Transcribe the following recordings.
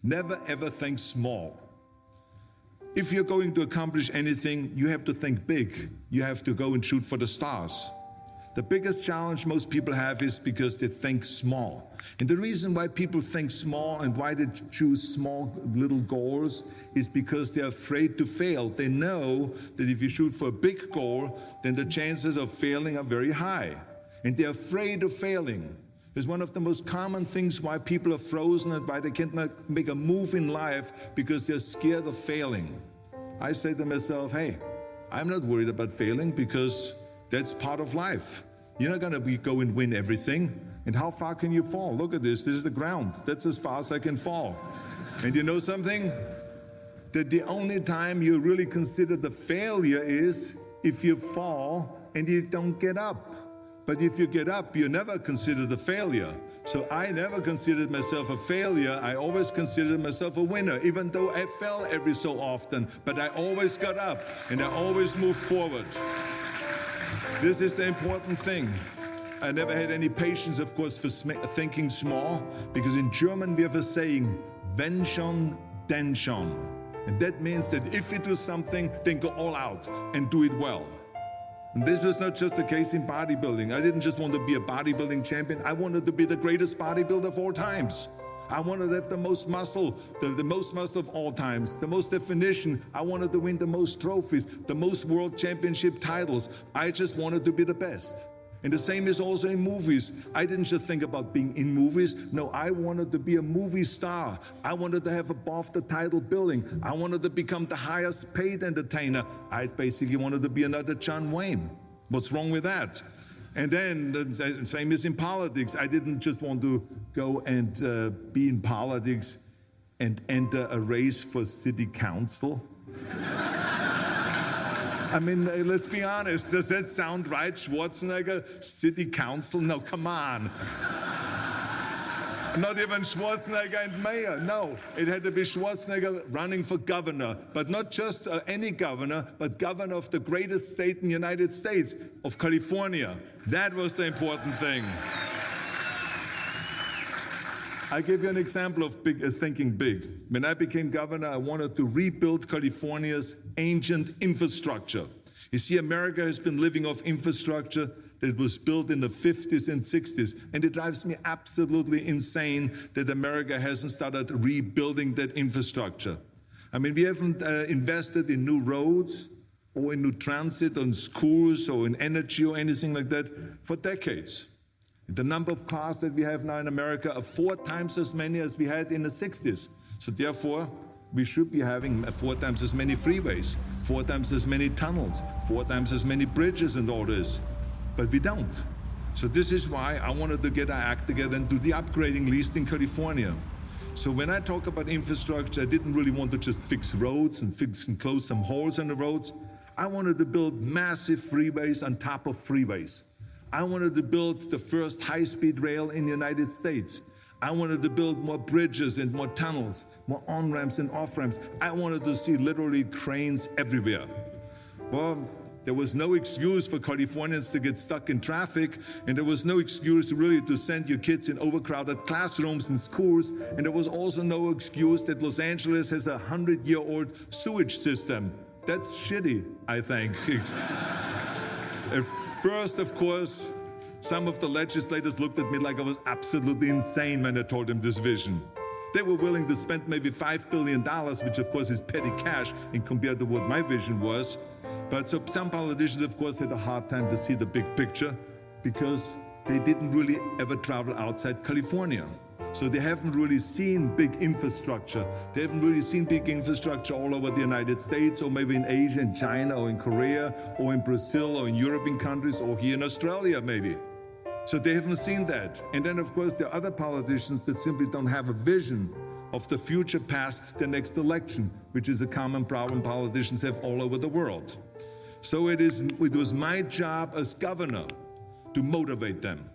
Never ever think small. If you're going to accomplish anything, you have to think big. You have to go and shoot for the stars. The biggest challenge most people have is because they think small. And the reason why people think small and why they choose small little goals is because they're afraid to fail. They know that if you shoot for a big goal, then the chances of failing are very high. And they're afraid of failing. It's one of the most common things why people are frozen and why they can't make a move in life, because they're scared of failing. I say to myself, hey, I'm not worried about failing because that's part of life. You're not going to go and win everything. And how far can you fall? Look at this. This is the ground. That's as far as I can fall. And you know something? That the only time you really consider the failure is if you fall and you don't get up. But if you get up, you never consider the failure. So I never considered myself a failure. I always considered myself a winner, even though I fell every so often. But I always got up and I always moved forward. This is the important thing. I never had any patience, of course, for thinking small, because in German we have a saying, wenn schon, denn schon. And that means that if you do something, then go all out and do it well. And this was not just the case in bodybuilding. I didn't just want to be a bodybuilding champion. I wanted to be the greatest bodybuilder of all times. I wanted to have the most muscle, the most muscle of all times, the most definition. I wanted to win the most trophies, the most world championship titles. I just wanted to be the best. And the same is also in movies. I didn't just think about being in movies. No, I wanted to be a movie star. I wanted to have above the title billing. I wanted to become the highest paid entertainer. I basically wanted to be another John Wayne. What's wrong with that? And then the same is in politics. I didn't just want to go and be in politics and enter a race for city council. I mean, let's be honest. Does that sound right, Schwarzenegger? City council? No, come on. Not even Schwarzenegger and mayor. No, it had to be Schwarzenegger running for governor. But not just any governor, but governor of the greatest state in the United States, of California. That was the important thing. I'll give you an example of thinking big. When I became governor, I wanted to rebuild California's ancient infrastructure. You see, America has been living off infrastructure that was built in the 50s and 60s. And it drives me absolutely insane that America hasn't started rebuilding that infrastructure. I mean, we haven't invested in new roads or in new transit, or in schools, or in energy, or anything like that for decades. The number of cars that we have now in America are 4 times as many as we had in the 60s. So therefore, we should be having 4 times as many freeways, 4 times as many tunnels, 4 times as many bridges and all this. But we don't. So this is why I wanted to get our act together and do the upgrading, at least in California. So when I talk about infrastructure, I didn't really want to just fix roads and fix and close some holes on the roads. I wanted to build massive freeways on top of freeways. I wanted to build the first high-speed rail in the United States. I wanted to build more bridges and more tunnels, more on-ramps and off-ramps. I wanted to see literally cranes everywhere. Well, there was no excuse for Californians to get stuck in traffic, and there was no excuse really to send your kids in overcrowded classrooms in schools, and there was also no excuse that Los Angeles has a 100-year-old sewage system. That's shitty, I think. At first, of course, some of the legislators looked at me like I was absolutely insane when I told them this vision. They were willing to spend maybe $5 billion, which of course is petty cash in compared to what my vision was. But so some politicians, of course, had a hard time to see the big picture because they didn't really ever travel outside California. So they haven't really seen big infrastructure. They haven't really seen big infrastructure all over the United States, or maybe in Asia and China, or in Korea, or in Brazil, or in European countries, or here in Australia maybe. So they haven't seen that. And then of course there are other politicians that simply don't have a vision of the future past the next election, which is a common problem politicians have all over the world. So it was my job as governor to motivate them,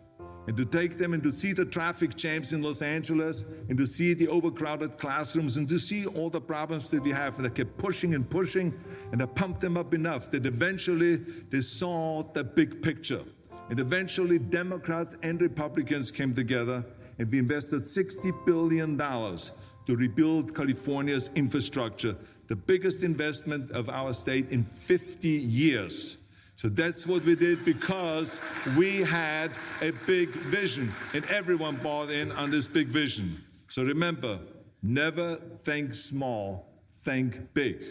and to take them and to see the traffic jams in Los Angeles, and to see the overcrowded classrooms, and to see all the problems that we have. And I kept pushing and pushing, and I pumped them up enough that eventually they saw the big picture. And eventually Democrats and Republicans came together, and we invested $60 billion to rebuild California's infrastructure, the biggest investment of our state in 50 years. So that's what we did because we had a big vision and everyone bought in on this big vision. So remember, never think small, think big.